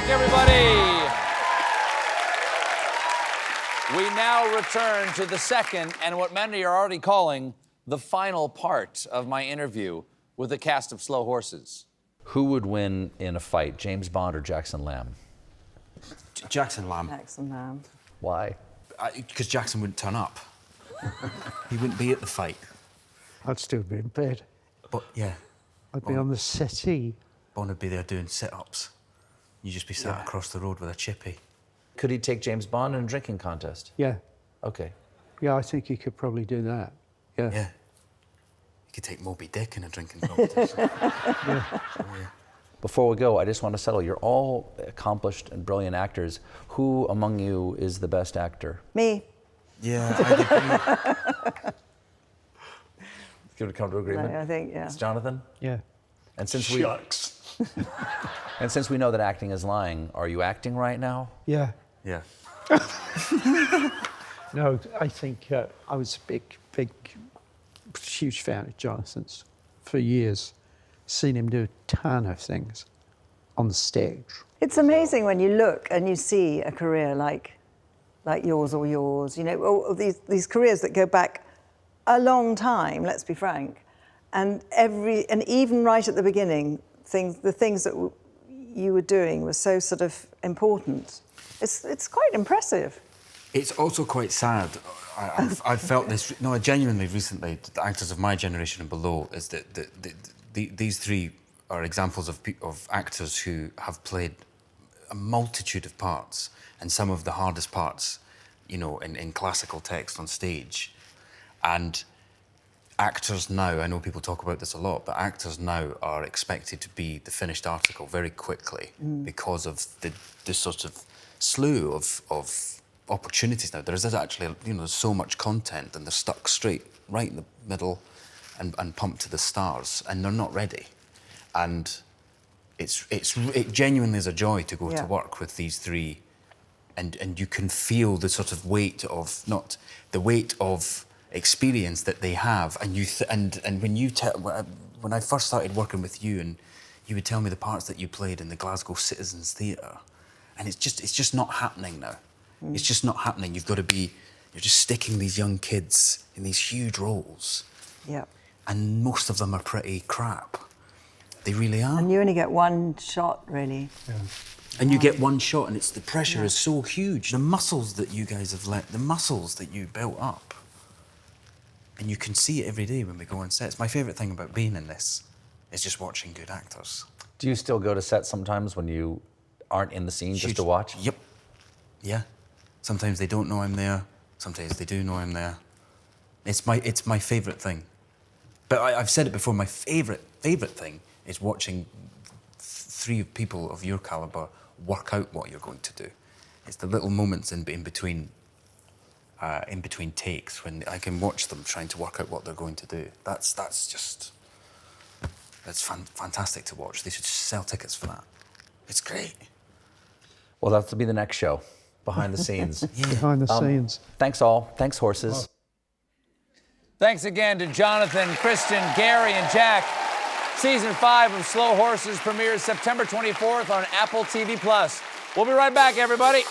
everybody. We now return to the second, and what many are already calling the final part of my interview with the cast of Slow Horses. Who would win in a fight, James Bond or Jackson Lamb? Jackson Lamb. Jackson Lamb. Why? Because Jackson wouldn't turn up. He wouldn't be at the fight. I'd still be in bed. But, yeah. I'd be on the settee. Bond would be there doing sit-ups. You'd just be sat across the road with a chippy. Could he take James Bond in a drinking contest? Yeah. Okay. Yeah, I think he could probably do that. Yeah. Yeah. You could take Moby Dick in a drinking competition. Before we go, I just want to settle. You're all accomplished and brilliant actors. Who among you is the best actor? Me. Yeah, I'd agree. You would come to agreement? I think, yeah. It's Jonathan? Yeah. And since Shucks. and since we know that acting is lying, are you acting right now? Yeah. Yeah. No, I think I was a huge fan of Jonathan's for years. Seen him do a ton of things on the stage. It's amazing when you look and you see a career like yours or yours, you know, all these careers that go back a long time, let's be frank, and even right at the beginning, the things that you were doing were so sort of important. It's quite impressive. It's also quite sad. I've felt this, genuinely recently, the actors of my generation and below, is that these three are examples of actors who have played a multitude of parts, and some of the hardest parts, you know, in classical text on stage. And actors now, I know people talk about this a lot, but actors now are expected to be the finished article very quickly because of the sort of slew of opportunities now. There's actually, you know, there's so much content and they're stuck straight right in the middle and pumped to the stars, and they're not ready. And it genuinely is a joy to go to work with these three, and you can feel the sort of weight of, not the weight of experience that they have, and when I first started working with you, and you would tell me the parts that you played in the Glasgow Citizens Theatre, and it's just not happening now. It's just not happening. You're just sticking these young kids in these huge roles. Yeah. And most of them are pretty crap. They really are. And you only get one shot, really. Yeah. And you get one shot, and the pressure is so huge. The muscles that you guys have the muscles that you built up. And you can see it every day when we go on sets. My favourite thing about being in this is just watching good actors. Do you still go to set sometimes when you aren't in the scene just to watch? Yep. Yeah. Sometimes they don't know I'm there. Sometimes they do know I'm there. It's my favourite thing. But I've said it before, my favourite thing is watching three people of your calibre work out what you're going to do. It's the little moments in between takes when I can watch them trying to work out what they're going to do. That's fantastic to watch. They should just sell tickets for that. It's great. Well, that'll be the next show, behind the scenes. Behind the scenes. Thanks all. Thanks, horses. Thanks again to Jonathan, Kristin, Gary, and Jack. Season 5 of Slow Horses premieres September 24th on Apple TV+. We'll be right back, everybody.